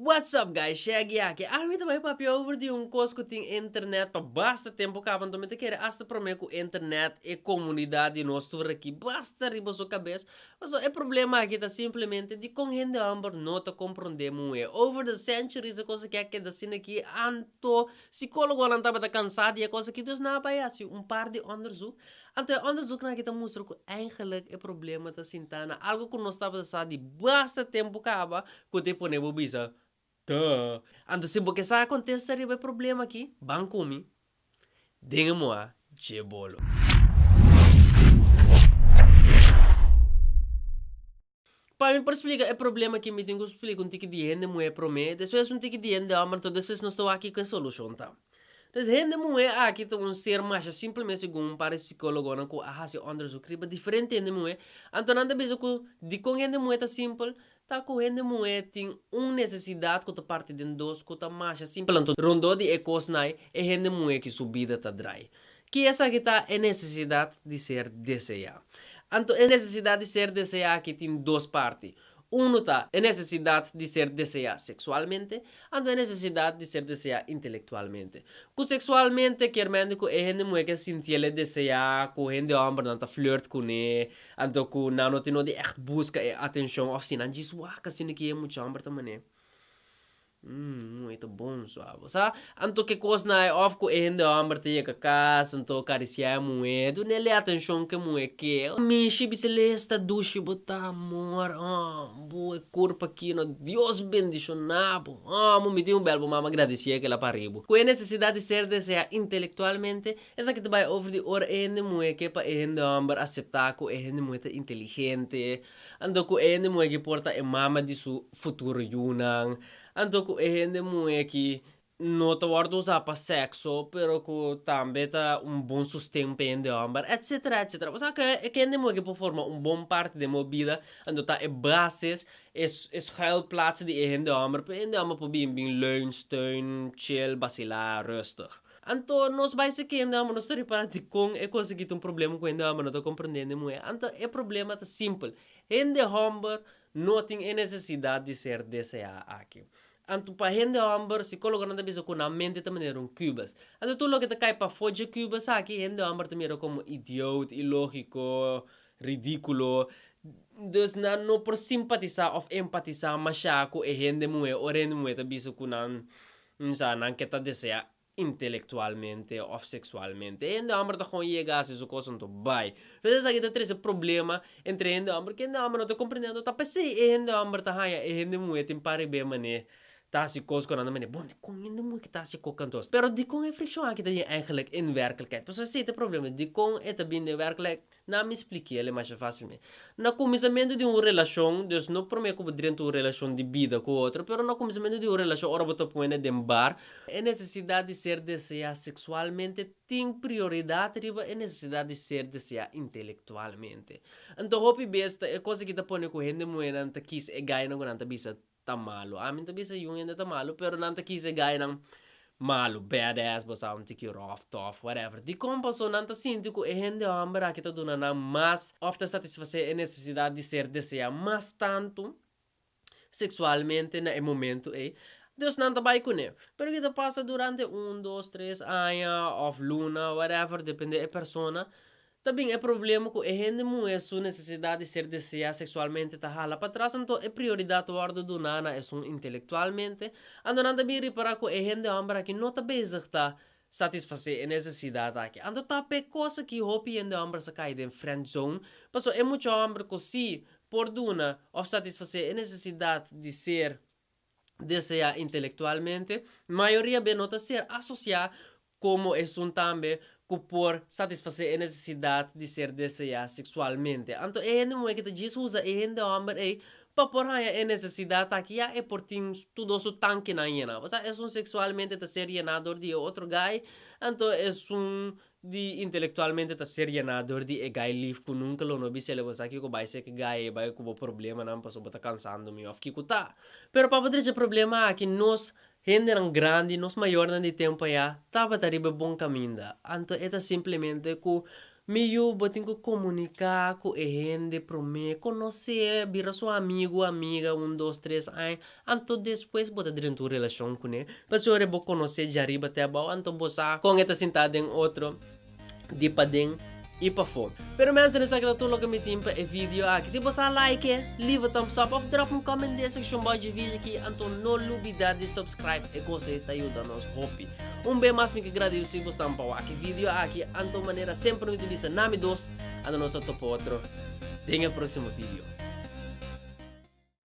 What's up guys? Chegue aqui. Me também papi over de coisa que tem internet para basta tempo que abandono me quer hasta para mim com internet e comunidade nós tour aqui basta riba sua cabeça. Mas o problema aqui tá simplesmente de com gente amber não tá compreendemos over the centuries a coisa que é que da cena aqui anto psicólogo não tava tá cansado e a coisa que Deus não vai assim par de onderzoek. Anto onderzoek na kita mostra que eigenlijk é problema tá sintana algo que nós tava sa de basta tempo acaba que te pone bobisa. Duh. Anda se porque sa acontece riba problema aqui, banco mi. Dinga mo jebolo. Para mim, por explicar, é problema que me tenho que explicar um tique de gente não é para mim. Depois um tique de gente, mas todas vezes não estou aqui com a solução, tá? Dus gente não é aqui tem um ser mais simplesmente segundo para psicólogo não que se onderzoek riba diferente gente não é. Então nada mesmo que de com gente não é tá simples. Tá com gente não é tem necessidade que tá parte de dois que tá mais simples. Então rondo de ecos nai é gente não é que subida tá dry. Que essa que tá é necessidade de ser desejado. Então, a necessidade de ser desejado que tem duas partes. Um está a necessidade de ser desejado sexualmente, e a necessidade de ser desejado intelectualmente. Com sexualmente, quer dizer que a gente não que sentir ele desejar, que a gente homem não está flirt com ele, então que não tem de echt busca atenção, ou se não diz, que assim que é muito homem também. Muito bom, suave. Sa, anto que coisa na of ko ende amber te ka kas, anto karisia mue, do nele atenção que mue que. Mi shibi celesta dushi bota amor, boa corpo aqui no Deus bendicionado. Mo me deu belo mama agradecer que ela paribo. Com a necessidade de ser desejar intelectualmente, essa que te vai over de or ende mue que pa ende amber aceitar ko ende mue inteligente, anto ko ende mue que porta e mama de su futuro yunang. Anto ko gente muito que não tá guardo usar para sexo, pero que também tá bom sustento de homem, etc, etc. Mas que gente muito que por forma bom parte de minha vida, anto tá é bases, é schuilplaats de gente homem, para gente homem por bem leun, steun, chill, vacilar, rustig. Anto nós vai se que andamos nós para de com é conseguir problema com ainda não tô compreendendo muito. Anto é problema tá simples. Gente homem não tem necessidade de ser desejado aqui. Anto para gente amber psicólogo não deve ser com a mente também era cubas. Anto tu logo que cai para fugir cubas aqui gente amber também era como idiota, ilógico, ridículo. Dus não por simpatizar ou empatizar mas já com a gente muito ou gente muito também se com não que tá desejar intelectualmente ou sexualmente. E ainda amor tá com chega a isso coisa não vai. Mas aqui tá três problema entre ainda amor que ainda amor não tá compreendendo tá pensei ainda amor tá raia e ainda muito tem pare bem mané. Tá se koos ko na naman bom, kung hindi mo kita si kokantos. Pero di kong friction kita yung eigenlijk in werkelijkheid. Pues esse é o problema. Di kong eta bin de werkelijk na me explique ele mais facilmente. Na começamento de uma relação, Deus não promete que dentro uma relação de vida com outro, pero na começamento de uma relação, ora bota põe de bar, a necessidade de ser desejado sexualmente tem prioridade riba a necessidade de ser desejado intelectualmente. Então, hope besta é coisa que tá põe com gente moeda, anta quis é gaya na gunanta bisa tamalo. Amin tabi sa yung yun na tamalo, pero nanta kisa gaya ng malo, badass, basta um tiki rough, tough, whatever. Di compaso nanta sinto ko, hindi ambara kita doon na mas ofta satisfazer a necessidade de ser desejar mas tanto sexualmente na momento Deus não trabalha com ele. Pero kita passa durante 1, 2, 3 anos, of luna, whatever, depende da pessoa. Também é problema que a gente não é sua necessidade de ser desejado sexualmente tá hala para trás, então é prioridade guarda do nana é um intelectualmente. Ando não também reparar que a gente ambra que não tá bezig tá satisfazer a necessidade aqui. Ando tá pe coisa que hopi ando ambra sa cai de friend zone, passo é muito ambra que se por duna of satisfazer a necessidade de ser desejado intelectualmente, maioria bem nota ser associar como é também por satisfazer a necessidade de ser desejado sexualmente. Então, é não é que te diz usa é homem para por aí a necessidade aqui é por ter tudo o tanque na ina. Você é sexualmente te ser llenador de outro guy, então é de intelectualmente te ser llenador de guy live que nunca lo no bise le você aqui que vai ser que guy vai com problema não passou bota cansando me of que tá. Pero para poder esse problema aqui nós gente ng grande, nos maior na de tempo ya, tava tariba bom caminho. Anto, eta simplesmente que meio botem que comunicar com a gente, promê, conhecer, vira seu amigo, amiga, 1, 2, 3 anos, anto depois bota dentro da relação com ele. Pessoa vou conhecer de arriba até abaixo, anto bosa com esta sentada em outro, de pa ding, e pa fome. Pero menos nessa que tudo que me timpa é vídeo aqui. Se você like, leave a thumbs up, drop um comment na section de vídeo aqui, anto não olvidar de subscribe, e coisa te ajuda nos hobby. Bem mais me que agradeço se você não aqui vídeo aqui, anto maneira sempre me utiliza nome dos, a nosso topo outro. Até o próximo vídeo.